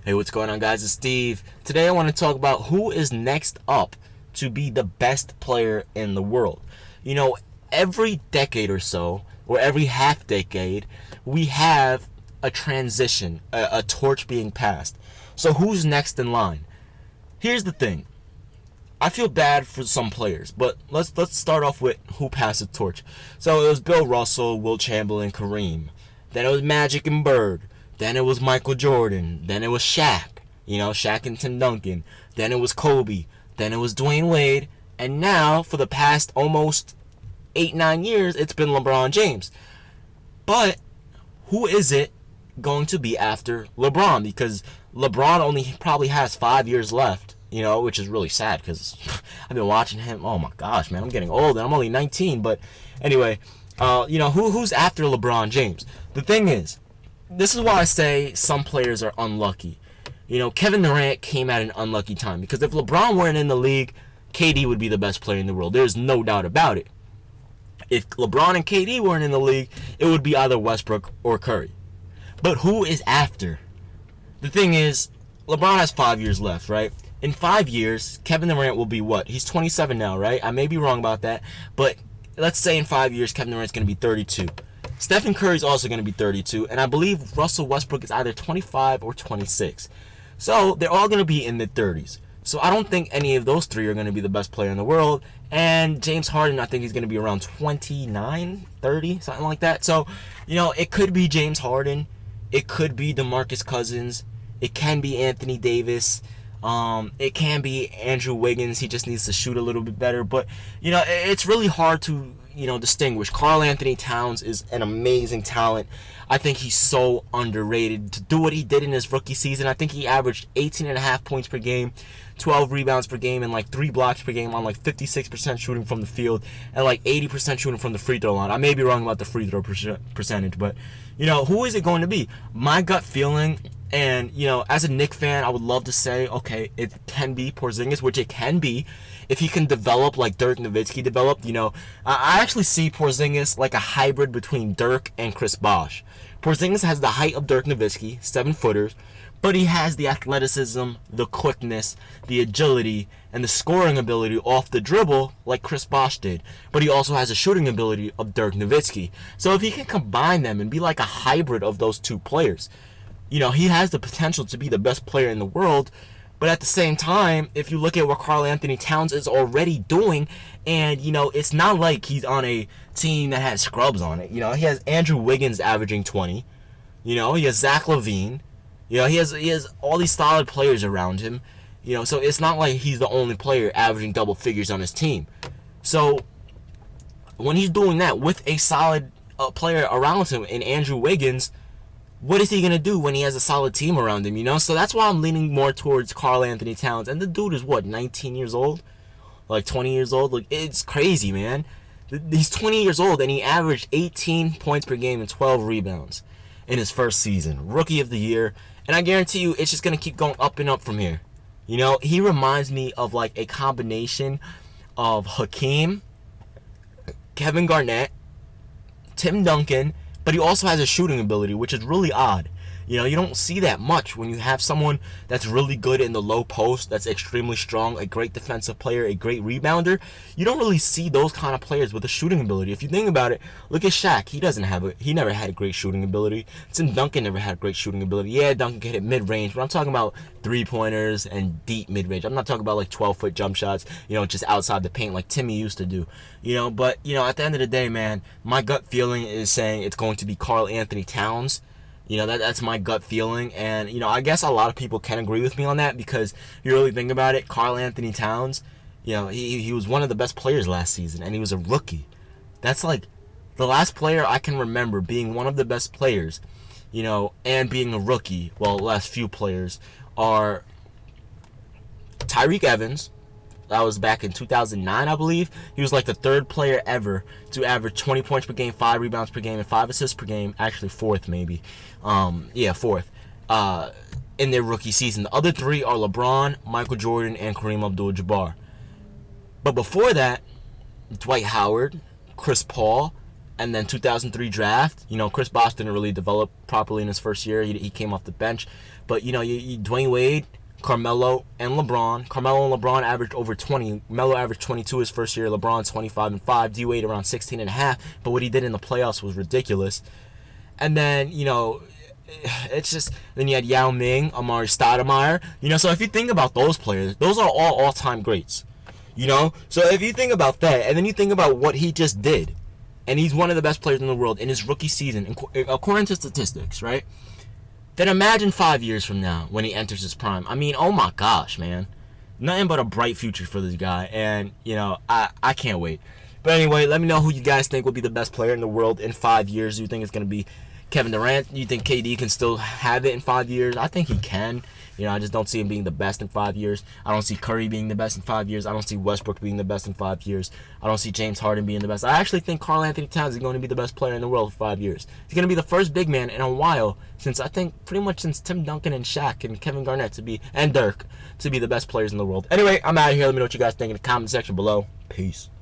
Hey, what's going on, guys? It's Steve. Today I want to talk about who is next up to be the best player in the world. You know, every decade or so, or every half decade, we have a transition, a torch being passed. So who's next in line? Here's the thing. I feel bad for some players, but let's start off with who passed the torch. So it was Bill Russell, Wilt Chamberlain, Kareem. Then it was Magic and Bird. Then it was Michael Jordan. Then it was Shaq. Shaq and Tim Duncan. Then it was Kobe. Then it was Dwyane Wade. And now, for the past almost 8-9 years, it's been LeBron James. But who is it going to be after LeBron? Because LeBron only probably has 5 years left, which is really sad because I've been watching him. Oh my gosh, man, I'm getting old and I'm only 19. But anyway, who's after LeBron James? The thing is, this is why I say some players are unlucky. Kevin Durant came at an unlucky time because if LeBron weren't in the league, KD would be the best player in the world. There's no doubt about it. If LeBron and KD weren't in the league, it would be either Westbrook or Curry. But who is after? The thing is, LeBron has 5 years left, right? In 5 years, Kevin Durant will be what? He's 27 now, right? I may be wrong about that, but let's say in 5 years, Kevin Durant's going to be 32. Stephen Curry's also going to be 32, and I believe Russell Westbrook is either 25 or 26. So they're all going to be in their 30s. So I don't think any of those three are going to be the best player in the world. And James Harden, I think he's going to be around 29, 30, something like that. So, it could be James Harden. It could be DeMarcus Cousins. It can be Anthony Davis. It can be Andrew Wiggins. He just needs to shoot a little bit better. But, it's really hard to distinguish. Karl Anthony Towns is an amazing talent. I think he's so underrated. To do what he did in his rookie season, I think he averaged 18.5 points per game, 12 rebounds per game, and 3 blocks per game on 56% shooting from the field and 80% shooting from the free throw line. I may be wrong about the free throw percentage, but who is it going to be? My gut feeling, and as a Knicks fan, I would love to say, okay, it can be Porzingis, which it can be if he can develop like Dirk Nowitzki developed. I actually see Porzingis like a hybrid between Dirk and Chris Bosh. Porzingis has the height of Dirk Nowitzki, 7-footers, but he has the athleticism, the quickness, the agility, and the scoring ability off the dribble like Chris Bosh did. But he also has the shooting ability of Dirk Nowitzki. So if he can combine them and be like a hybrid of those two players, he has the potential to be the best player in the world. But at the same time, if you look at what Karl Anthony Towns is already doing, and, it's not like he's on a team that has scrubs on it. He has Andrew Wiggins averaging 20. He has Zach LaVine. He has all these solid players around him. So it's not like he's the only player averaging double figures on his team. So when he's doing that with a solid player around him in Andrew Wiggins, what is he going to do when he has a solid team around him, So that's why I'm leaning more towards Karl Anthony Towns. And the dude is, 19 years old? 20 years old? It's crazy, man. He's 20 years old, and he averaged 18 points per game and 12 rebounds in his first season. Rookie of the year. And I guarantee you, it's just going to keep going up and up from here. He reminds me of, a combination of Hakeem, Kevin Garnett, Tim Duncan, but he also has a shooting ability, which is really odd. You don't see that much when you have someone that's really good in the low post, that's extremely strong, a great defensive player, a great rebounder. You don't really see those kind of players with a shooting ability. If you think about it, look at Shaq. He never had a great shooting ability. Tim Duncan never had great shooting ability. Yeah, Duncan can hit mid-range, but I'm talking about three-pointers and deep mid-range. I'm not talking about 12-foot jump shots, just outside the paint like Timmy used to do. But at the end of the day, man, my gut feeling is saying it's going to be Karl Anthony Towns. That's my gut feeling, and I guess a lot of people can agree with me on that because you really think about it. Karl Anthony Towns, he was one of the best players last season, and he was a rookie. That's the last player I can remember being one of the best players, and being a rookie. Well, the last few players are Tyreke Evans. That was back in 2009, I believe. He was the third player ever to average 20 points per game, 5 rebounds per game, and 5 assists per game. Actually, fourth maybe. Fourth. In their rookie season. The other three are LeBron, Michael Jordan, and Kareem Abdul-Jabbar. But before that, Dwight Howard, Chris Paul, And then 2003 draft, Chris Bosh didn't really develop properly in his first year. He came off the bench. But, Dwayne Wade, Carmelo, and LeBron. Carmelo and LeBron averaged over 20. Melo averaged 22 his first year. LeBron 25 and 5. D Wade around 16 and a half. But what he did in the playoffs was ridiculous. And then, it's just, then you had Yao Ming, Amari Stoudemire. So if you think about those players, those are all-time greats. So if you think about that, and then you think about what he just did, and he's one of the best players in the world in his rookie season, according to statistics, right? Then imagine 5 years from now when he enters his prime. I mean, oh my gosh, man. Nothing but a bright future for this guy. And, I can't wait. But anyway, let me know who you guys think will be the best player in the world in 5 years. Do you think it's going to be Kevin Durant? Do you think KD can still have it in 5 years? I think he can. I just don't see him being the best in 5 years. I don't see Curry being the best in 5 years. I don't see Westbrook being the best in 5 years. I don't see James Harden being the best. I actually think Karl Anthony Towns is going to be the best player in the world for 5 years. He's going to be the first big man in a while since pretty much since Tim Duncan and Shaq and Kevin Garnett and Dirk to be the best players in the world. Anyway, I'm out of here. Let me know what you guys think in the comment section below. Peace.